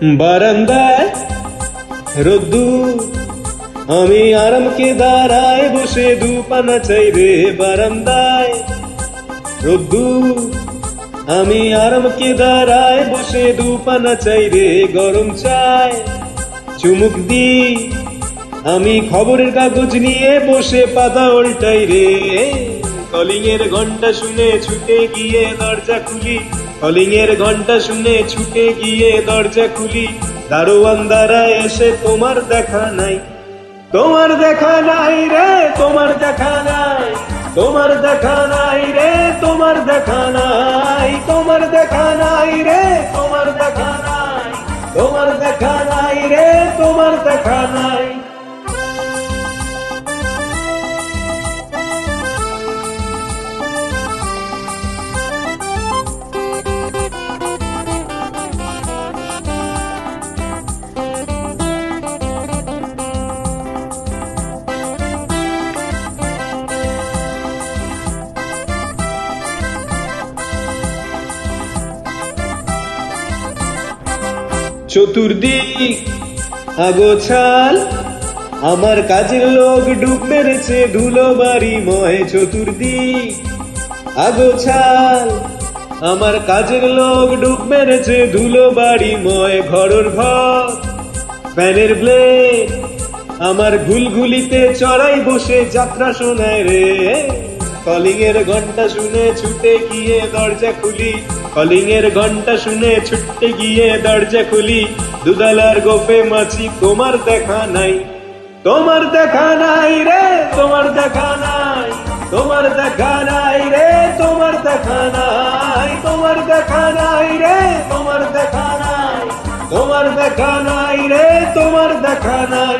বারান্দায় রোদ্দুর, আমি আরামকে দাঁড়ায় বসে দুপানা চাই রে। বারান্দায় রোদ্দুর, আমি আরামকে দাঁড়ায় বসে দুপানা চাই রে। গরম চাই চুমুক দি, আমি খবরের কাগজ নিয়ে বসে পাতা উল্টাই রে। কলিং এর ঘন্টা শুনে ছুটে গিয়ে দরজা খুলি, কলিং এর ঘন্টা শুনে ছুটে গিয়ে দরজা খুলি। দারোয়ান দাঁড়ায় এসে তোমার দেখা নাই, তোমার দেখা নাই রে, তোমার দেখা নাই, তোমার দেখা নাই রে, তোমার দেখা নাই, তোমার দেখা নাই রে, তোমার দেখা নাই, তোমার দেখা নাই রে, তোমার দেখা নাই। চতুর্দিক আগোছাল, আমার কাজের লোক ডুব মেরেছে ধুলো বাড়িময়। চতুর্দিক আগোছাল, আমার কাজের লোক ডুব মেরেছে ধুলো বাড়িময়। ঘরের ঘর ফ্যানের ব্লেড, আমার ঘুলঘুলিতে চড়াই বসে যাত্রা শোনায় রে। কলিং এর ঘন্টা শুনে ছুটে গিয়ে দরজা খুলি, কলিং এর ঘন্টা শুনে ছুটে গিয়ে দরজা খুলি। দুধালার গোফে মাছি তোমার দেখা নাই, তোমার দেখা নাই রে, তোমার দেখা নাই, তোমার দেখা নাই রে, তোমার দেখা নাই, তোমার দেখা নাই রে, তোমার দেখা নাই, তোমার দেখা নাই রে, তোমার দেখা নাই।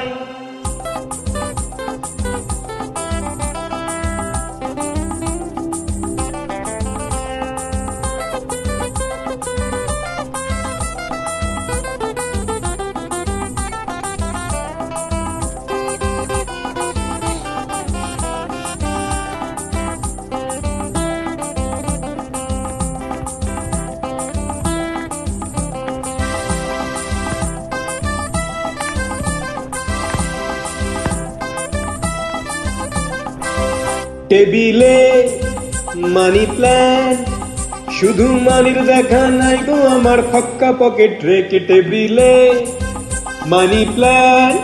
টেবিলে মানি প্ল্যান্ট, শুধু মানির দেখা নাই গো আমার ফাক্কা পকেট রেখে। টেবিলে মানি প্ল্যান্ট,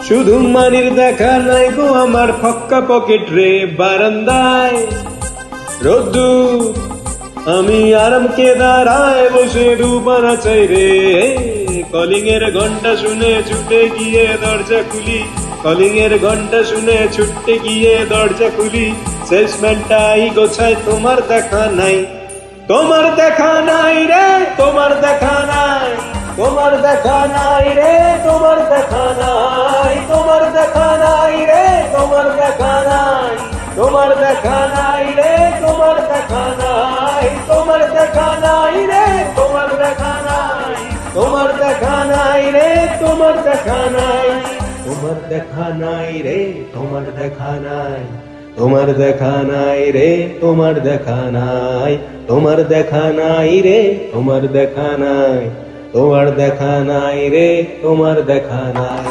শুধু মানির দেখা নাই গো আমার ফাক্কা পকেট রে। বারান্দায় রোদ্দুর, আমি আরামকে দাঁড়ায় বসে দুপানা চাই রে। কলিং এর ঘন্টা শুনে ছুটে গিয়ে দরজা খুলি, কলিং এর ঘন্টা শুনে ছুটে গিয়ে দরজা খুলি। সেলসম্যানটাই গোছায় তোমার দেখা নাই, তোমার দেখা নাই রে, তোমার দেখা নাই, তোমার দেখা নাই রে, তোমার দেখা নাই, তোমার দেখা নাই রে, তোমার দেখা নাই, তোমার দেখা নাই রে, তোমার দেখা নাই, তোমার দেখা নাই রে, তোমার দেখা নাই, তোমার দেখা নাই রে, তোমার দেখা নাই, তোমার দেখা নাই রে, তোমার দেখা নাই, তোমার দেখা নাই রে, তোমার দেখা নাই, তোমার দেখা নাই রে, তোমার দেখা নাই, তোমার দেখা নাই রে, তোমার দেখা নাই,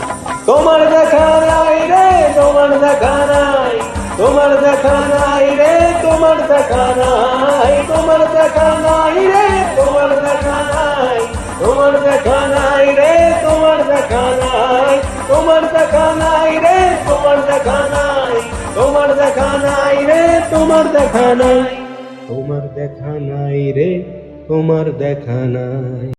তোমার দেখা নাই রে, তোমার দেখা নাই, তোমার দেখা নাই রে, তোমার দেখা নাই, তোমার দেখা নাই রে, তোমার দেখা নাই, তোমার দেখা নাই রে, তোমার দেখা নাই, তোমার দেখা নাই রে, তোমার দেখা নাই, তোমার দেখা নাই রে, তোমার দেখা নাই, তোমার দেখা নাই রে, তোমার দেখা নাই।